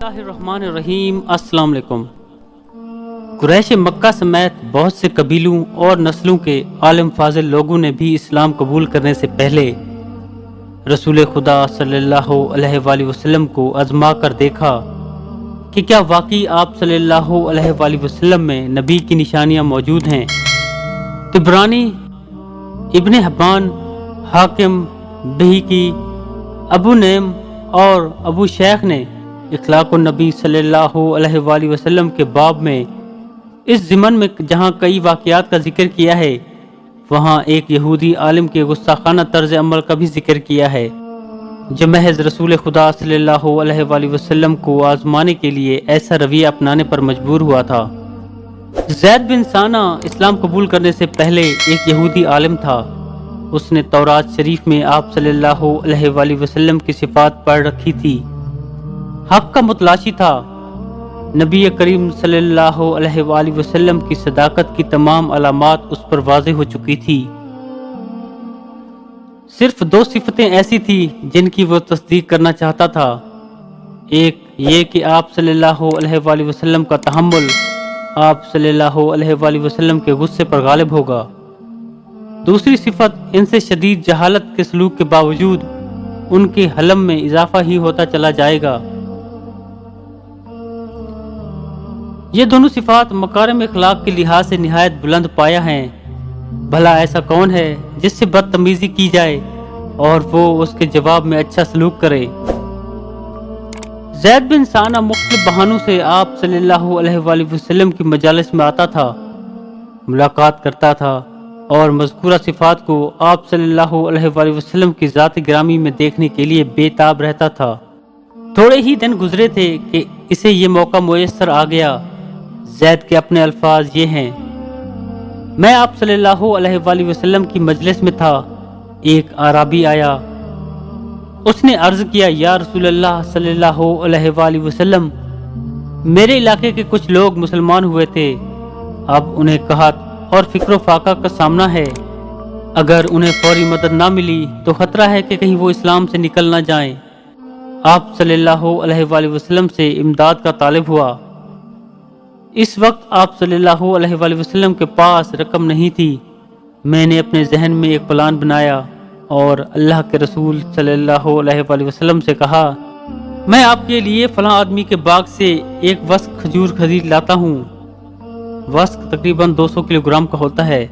बिस्मिल्लाहिर्रहमानिर्रहीम। अस्सलाम वालेकुम। कुरैश मक्का समेत बहुत से कबीलों और नस्लों के आलिम फाजिल लोगों ने भी इस्लाम कबूल करने से पहले रसूल खुदा सल्लल्लाहु अलैहि वसल्लम को आजमा कर देखा कि क्या वाकई आप सल्लल्लाहु अलैहि वसल्लम में नबी की निशानियां मौजूद हैं। तिबरानी, इब्ने हब्बान, हाकिम, बहीकी, अबू नैम और अबू शेख ने इखलाक़ुन नबी सल्लल्लाहु अलैहि वसल्लम के बाब में इस ज़िमन में जहाँ कई वाक़यात का जिक्र किया है, वहाँ एक यहूदी आलिम के गुस्ताखाना तर्ज अमल का भी जिक्र किया है जो महज रसूल खुदा सल्लल्लाहु अलैहि वसल्लम को आजमाने के लिए ऐसा रवैया अपनाने पर मजबूर हुआ था। ज़ैद बिन साना इस्लाम कबूल करने से पहले एक यहूदी आलिम था। उसने तौरात शरीफ में आप सल्लल्लाहु अलैहि वसल्लम की सिफात पढ़ रखी थी। हक का मुतलाशी था। नबी करीम सल्लल्लाहु अलैहि वसल्लम की सदाकत की तमाम अलामात उस पर वाज़ेह हो चुकी थी। सिर्फ दो सिफतें ऐसी थी जिनकी वो तस्दीक करना चाहता था। एक ये कि आप सल्लल्लाहु अलैहि वसल्लम का तहम्मुल आप सल्लल्लाहु अलैहि वसल्लम के गुस्से पर गालिब होगा। दूसरी सिफत, इनसे शदीद जहालत के सलूक के बावजूद उनके हलम में इजाफा ही होता चला जाएगा। ये दोनों सिफात मकारिम इखलाक के लिहाज से निहायत बुलंद पाया हैं। भला ऐसा कौन है जिससे बदतमीजी की जाए और वो उसके जवाब में अच्छा सलूक करे। ज़ैद बिन साना मुख्तलिफ बहानों से आप सल्लल्लाहु अलैहि वसल्लम की मजालिस में आता था, मुलाकात करता था और मज़कूरा सिफात को आप सल्लल्लाहु अलैहि वसल्लम की ज़ात गिरामी में देखने के लिए बेताब रहता था। थोड़े ही दिन गुजरे थे कि इसे ये मौका मुयस्सर आ गया। ज़ैद के अपने अल्फाज ये हैं, मैं आप सल्लल्लाहु अलैहि वसल्लम की मजलिस में था। एक आराबी आया। उसने अर्ज किया, या रसूलल्लाह सल्लल्लाहु अलैहि वसल्लम, मेरे इलाके के कुछ लोग मुसलमान हुए थे। अब उन्हें कहत और फिक्र फाका का सामना है। अगर उन्हें फौरी मदद ना मिली तो खतरा है कि कहीं वो इस्लाम से निकल ना जाएं। आप सल्लल्लाहु अलैहि वसल्लम से इमदाद का तालिब हुआ। इस वक्त आप सल्लल्लाहु अलैहि वसल्लम के पास रकम नहीं थी। मैंने अपने जहन में एक प्लान बनाया और अल्लाह के रसूल सल्लल्लाहु अलैहि वसल्लम से कहा, मैं आपके लिए फलां आदमी के बाग से एक वस्क खजूर खरीद लाता हूँ। वस्क तकरीबन 200 किलोग्राम का होता है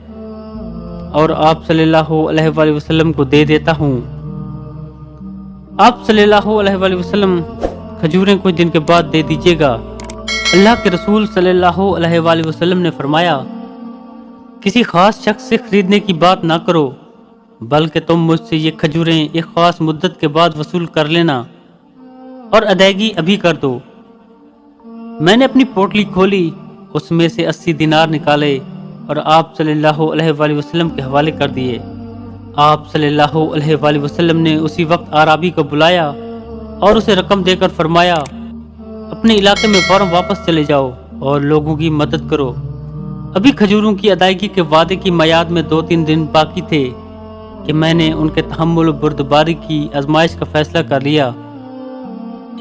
और आप सल्लल्लाहु अलैहि वसल्लम को दे देता हूँ। आप सल्लल्लाहु अलैहि वसल्लम खजूरें कुछ दिन के बाद दे दीजिएगा। अल्लाह के रसूल सल्लल्लाहु अलैहि वसल्लम ने फरमाया, किसी खास शख्स से खरीदने की बात ना करो, बल्कि तुम मुझसे ये खजूरें एक खास मुद्दत के बाद वसूल कर लेना और अदायगी अभी कर दो। मैंने अपनी पोटली खोली, उसमें से 80 दिनार निकाले और आप सल्लल्लाहु अलैहि वसल्लम के हवाले कर दिए। आप सल्लल्लाहु अलैहि वसल्लम ने उसी वक्त आराबी को बुलाया और उसे रकम देकर फरमाया, अपने इलाके में फौरन वापस चले जाओ और लोगों की मदद करो। अभी खजूरों की अदायगी के वादे की मयाद में 2-3 दिन बाकी थे कि मैंने उनके तहम्मुल और बुर्दबारी की आजमाइश का फैसला कर लिया।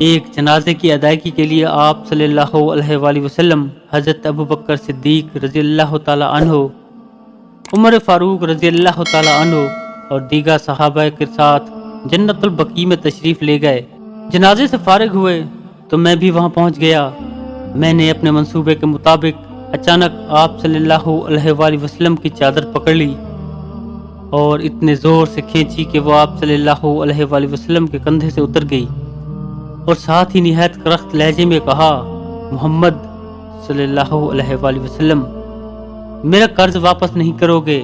एक जनाजे की अदायगी के लिए आप सल्लल्लाहु अलैहि वसल्लम हज़रत अबू बकर सिद्दीक रज़ियल्लाहु ताला अन्हु, उमर फारूक रज़ियल्लाहु ताला अन्हु और दीगर सहाबा के साथ जन्नतुल बकी में तशरीफ़ ले गए। जनाजे से फारिग हुए तो मैं भी वहां पहुंच गया। मैंने अपने मंसूबे के मुताबिक अचानक आप सल्लल्लाहु अलैहि वसल्लम की चादर पकड़ ली और इतने ज़ोर से खींची कि वो आप सल्लल्लाहु अलैहि वसल्लम के कंधे से उतर गई और साथ ही निहायत करख्त लहजे में कहा, मोहम्मद सल्लल्लाहु अलैहि वसल्लम, मेरा कर्ज वापस नहीं करोगे?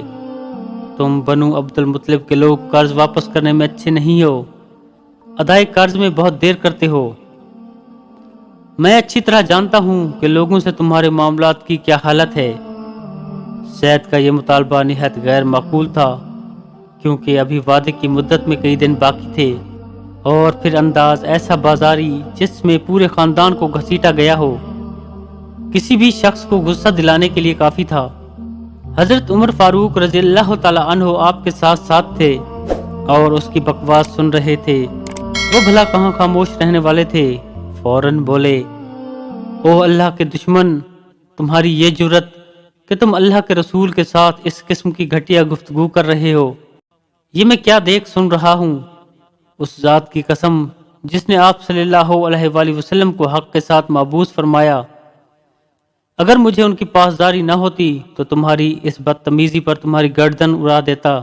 तुम बनु अब्दुल मुत्तलिब के लोग कर्ज वापस करने में अच्छे नहीं हो, अदाए कर्ज में बहुत देर करते हो। मैं अच्छी तरह जानता हूँ कि लोगों से तुम्हारे मामलात की क्या हालत है। ज़ैद का यह मुतालबा निहायत गैर माकूल था, क्योंकि अभी वादे की मुद्दत में कई दिन बाकी थे और फिर अंदाज ऐसा बाजारी जिसमें पूरे ख़ानदान को घसीटा गया हो, किसी भी शख्स को गुस्सा दिलाने के लिए काफ़ी था। हज़रत उमर फारूक रज़ियल्लाहु ताला अन्हु आपके साथ साथ थे और उसकी बकवास सुन रहे थे। वो भला कहाँ खामोश रहने वाले थे। فوراً بولے، او اللہ کے دشمن، تمہاری یہ جرت کہ تم اللہ کے رسول کے ساتھ اس قسم کی گھٹیا گفتگو کر رہے ہو، یہ میں کیا دیکھ سن رہا ہوں؟ اس ذات کی قسم جس نے آپ صلی اللہ علیہ وآلہ وسلم کو حق کے ساتھ معبوس فرمایا، اگر مجھے ان کی پاسداری نہ ہوتی تو تمہاری اس بدتمیزی پر تمہاری گردن اڑا دیتا۔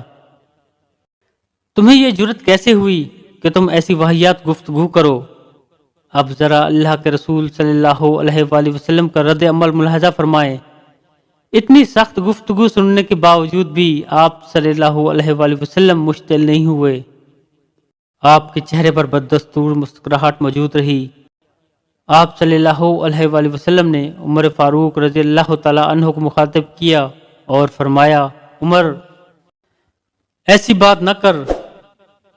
تمہیں یہ جرت کیسے ہوئی کہ تم ایسی واہیات گفتگو کرو؟ اب ذرا اللہ کے رسول صلی اللہ علیہ وآلہ وسلم کا رد عمل ملاحظہ فرمائیں۔ اتنی سخت گفتگو سننے کے باوجود بھی آپ صلی اللہ علیہ وآلہ وسلم مشتعل نہیں ہوئے۔ آپ کے چہرے پر بددستور مسکراہٹ موجود رہی۔ آپ صلی اللہ علیہ وآلہ وسلم نے عمر فاروق رضی اللہ تعالیٰ عنہ کو مخاطب کیا اور فرمایا، عمر، ایسی بات نہ کر،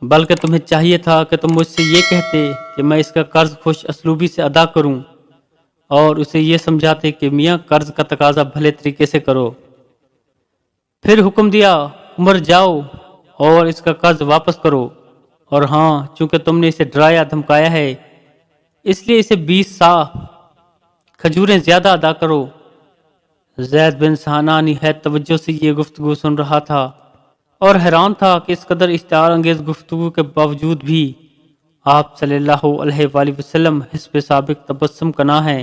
بلکہ تمہیں چاہیے تھا کہ تم مجھ سے یہ کہتے کہ میں اس کا قرض خوش اسلوبی سے ادا کروں، اور اسے یہ سمجھاتے کہ میاں قرض کا تقاضا بھلے طریقے سے کرو۔ پھر حکم دیا، عمر جاؤ اور اس کا قرض واپس کرو، اور ہاں، چونکہ تم نے اسے ڈرایا دھمکایا ہے، اس لیے اسے 20 سا کھجوریں زیادہ ادا کرو۔ زید بن سہانا نہایت توجہ سے یہ گفتگو سن رہا تھا اور حیران تھا کہ اس قدر اشتعال انگیز گفتگو کے باوجود بھی آپ صلی اللہ علیہ وآلہ وسلم حسب سابق تبسم کنا ہیں۔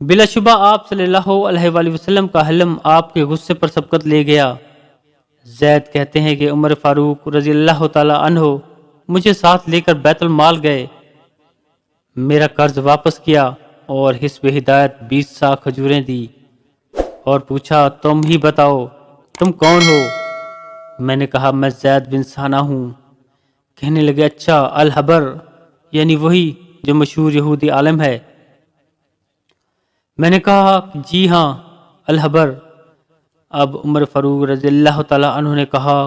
بلا شبہ آپ صلی اللہ علیہ وآلہ وسلم کا حلم آپ کے غصے پر سبقت لے گیا۔ زید کہتے ہیں کہ عمر فاروق رضی اللہ تعالیٰ عنہ مجھے ساتھ لے کر بیت المال گئے، میرا قرض واپس کیا اور حسب ہدایت 20 سا کھجوریں دی اور پوچھا، تم ہی بتاؤ تم کون ہو؟ میں نے کہا، میں زید بن سہانا ہوں۔ کہنے لگے، اچھا، الحبر، یعنی وہی جو مشہور یہودی عالم ہے؟ میں نے کہا، جی ہاں، الحبر۔ اب عمر فاروق رضی اللہ تعالیٰ عنہ نے کہا،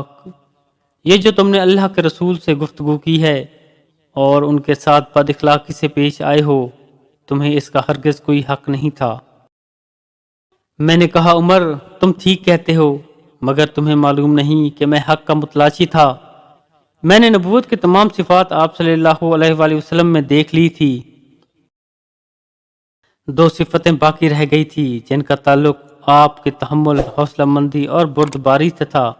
یہ جو تم نے اللہ کے رسول سے گفتگو کی ہے اور ان کے ساتھ بد اخلاقی سے پیش آئے ہو، تمہیں اس کا ہرگز کوئی حق نہیں تھا۔ میں نے کہا، عمر، تم ٹھیک کہتے ہو، مگر تمہیں معلوم نہیں کہ میں حق کا متلاشی تھا۔ میں نے نبوت کی تمام صفات آپ صلی اللہ علیہ وآلہ وسلم میں دیکھ لی تھی۔ 2 صفتیں باقی رہ گئی تھی جن کا تعلق آپ کے تحمل، حوصلہ مندی اور بردباری سے تھا۔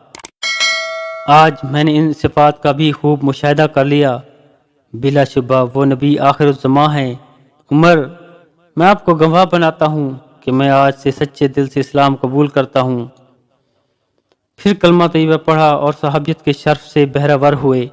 آج میں نے ان صفات کا بھی خوب مشاہدہ کر لیا۔ بلا شبہ وہ نبی آخر الزماں ہیں۔ عمر، میں آپ کو گواہ بناتا ہوں کہ میں آج سے سچے دل سے اسلام قبول کرتا ہوں۔ پھر کلمہ طیبہ پڑھا اور صحابیت کے شرف سے بہرہ ور ہوئے۔